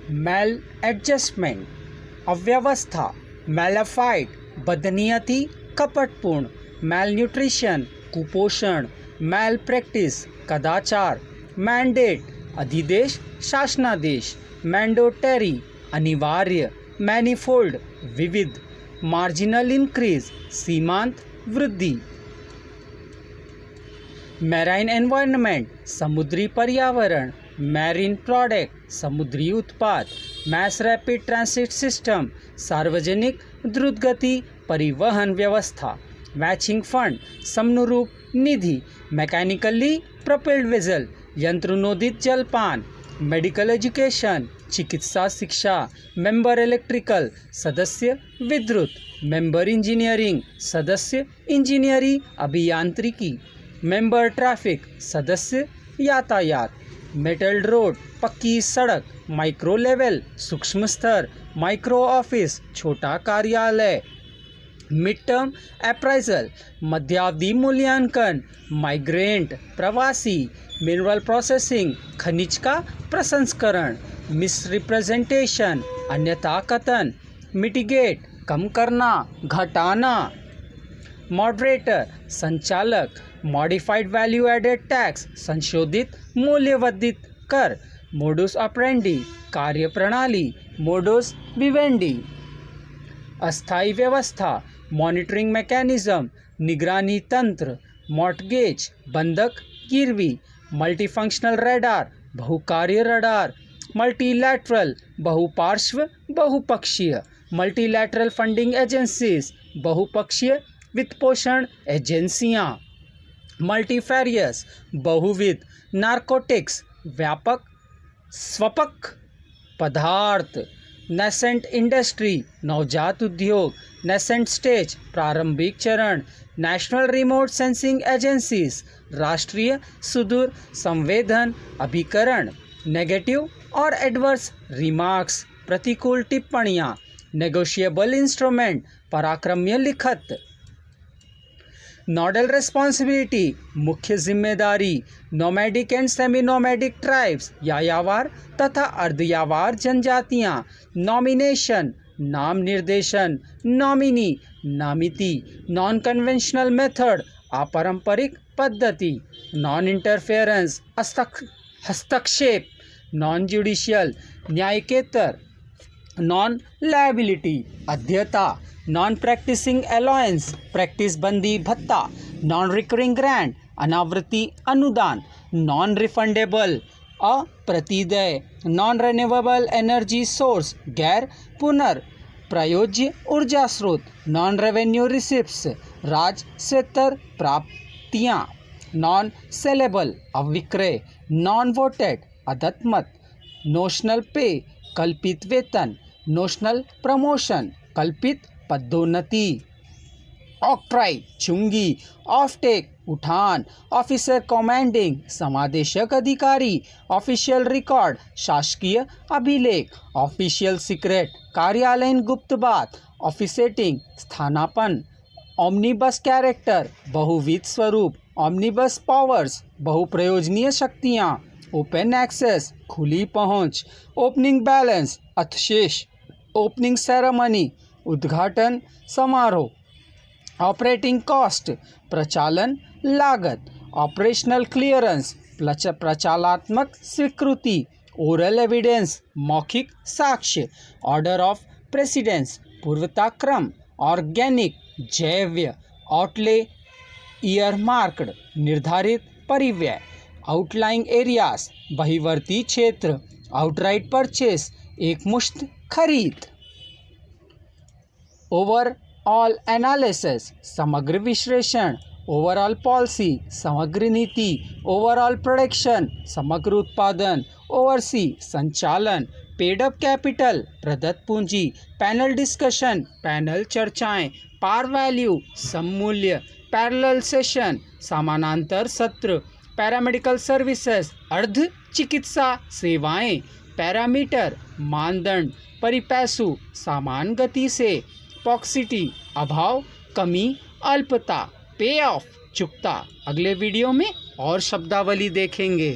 मैल adjustment, अव्यवस्था, mala fide, बदनीयति, कपटपूर्ण, मैल nutrition, कुपोषण, मैल प्रैक्टिस, कदाचार, मैंडेट, अधिदेश, शासनादेश, मैंडेटरी, अनिवार्य, मैनिफोल्ड, विविध, मार्जिनल इंक्रीज, सीमांत वृद्धि। मैराइन एनवायरनमेंट, समुद्री पर्यावरण, मैरीन प्रोडक्ट, समुद्री उत्पाद, मैस रैपिड ट्रांसिट सिस्टम, सार्वजनिक द्रुतगति परिवहन व्यवस्था, मैचिंग फंड, समनुरूप निधि, मैकेनिकली प्रोपेल्ड वेसल, यंत्रोनोदित जलपान, मेडिकल एजुकेशन, चिकित्सा शिक्षा, मेंबर इलेक्ट्रिकल, सदस्य विद्युत, मेंबर इंजीनियरिंग, सदस्य इंजीनियरिंग अभियांत्रिकी, मेंबर ट्रैफिक, सदस्य यातायात, मेटल रोड, पक्की सड़क, माइक्रो लेवल, सूक्ष्म स्तर, माइक्रो ऑफिस, छोटा कार्यालय, मिड टर्म अप्राइजल, मध्यावधि मूल्यांकन, माइग्रेंट, प्रवासी, मिनरल प्रोसेसिंग, खनिज का प्रसंस्करण, मिसरिप्रेजेंटेशन, अन्यथा कथन, मिटिगेट, कम करना, घटाना, मॉडरेटर, संचालक, मॉडिफाइड वैल्यू एडेड टैक्स, संशोधित मूल्यवर्धित कर, मोडुस ऑपरेंडी, कार्यप्रणाली, मोडुस विवेंडी, अस्थायी व्यवस्था, मॉनिटरिंग मैकेनिज्म, निगरानी तंत्र, मॉर्टगेज, बंधक गिरवी, मल्टीफंक्शनल रडार, बहुकार्य रडार, मल्टीलैटरल, बहुपार्श्व बहुपक्षीय, मल्टीलैटरल फंडिंग एजेंसीज, बहुपक्षीय वित्तपोषण एजेंसियां, मल्टीफेरियस, बहुविध, नार्कोटिक्स, व्यापक स्वपक पदार्थ, नेसेंट इंडस्ट्री, नवजात उद्योग, नेसेंट स्टेज, प्रारंभिक चरण, नेशनल रिमोट सेंसिंग एजेंसीज, राष्ट्रीय सुदूर संवेदन अभिकरण, नेगेटिव और एडवर्स रिमार्क्स, प्रतिकूल टिप्पणियां, नेगोशिएबल इंस्ट्रूमेंट, पराक्रम्य लिखत, नोडल रिस्पॉन्सिबिलिटी, मुख्य जिम्मेदारी, nomadic and semi nomadic tribes, यायावार तथा अर्धयावार जनजातियां, नॉमिनेशन, नाम निर्देशन, नॉमिनी, नामिती, नॉन कन्वेंशनल मेथड, अपारंपरिक पद्धति, नॉन इंटरफेरेंस, हस्तक्षेप, नॉन जुडिशियल, न्यायिकेतर, नॉन लायबिलिटी, अध्यता, नॉन प्रैक्टिसिंग अलाउंस, प्रैक्टिस बंदी भत्ता, नॉन रिकरिंग ग्रांट, अनावृत्ति अनुदान, नॉन रिफंडेबल, अप्रतिदेय, नॉन रिन्यूएबल एनर्जी सोर्स, गैर पुनर्प्रयोज्य ऊर्जा स्रोत, नॉन रेवेन्यू रिसिप्ट्स, राजस्वेतर प्राप्तियां, नॉन सेलेबल, अविक्रय, नॉन वोटेड, अदत्मत, नोशनल पे, कल्पित वेतन, नोशनल प्रमोशन, कल्पित पदोन्नति, ऑक्ट्राई, चुंगी, ऑफटेक, उठान, ऑफिसर कमांडिंग, समादेशक अधिकारी, ऑफिशियल रिकॉर्ड, शासकीय अभिलेख, ऑफिशियल सीक्रेट, कार्यालयीन गुप्त बात, ऑफिसेटिंग, स्थानापन्न, ओमनिबस कैरेक्टर, बहुविध स्वरूप, ओमनिबस पावर्स, बहुप्रयोजनीय शक्तियाँ, ओपन एक्सेस, खुली पहुँच, ओपनिंग बैलेंस, अथशेष, ओपनिंग सेरेमनी, उद्घाटन समारोह, ऑपरेटिंग कॉस्ट, प्रचालन लागत, ऑपरेशनल क्लियरेंस, प्रचालात्मक स्वीकृति, ओरल एविडेंस, मौखिक साक्ष्य, ऑर्डर ऑफ प्रेसिडेंस, पूर्वता क्रम, ऑर्गेनिक, जैव्य, आउटले ईयरमार्क्ड, निर्धारित परिव्यय, आउटलाइंग एरियाज, बहिवर्ती क्षेत्र, आउटराइट परचेस, एकमुश्त खरीद, ओवरऑल एनालिसिस, समग्र विश्लेषण, ओवरऑल पॉलिसी, समग्र नीति, ओवरऑल प्रोडक्शन, समग्र उत्पादन, ओवरसी, संचालन, पेड अप कैपिटल, प्रदत्त पूंजी, पैनल डिस्कशन, पैनल चर्चाएं, पार वैल्यू, सममूल्य, पैरेलल सेशन, समानांतर सत्र, पैरामेडिकल सर्विसेज, अर्ध चिकित्सा सेवाएं, पैरामीटर, मानदंड, परिपैसु, समान गति से, पॉक्सिटी, अभाव, कमी, अल्पता, पे ऑफ, चुकता। अगले वीडियो में और शब्दावली देखेंगे।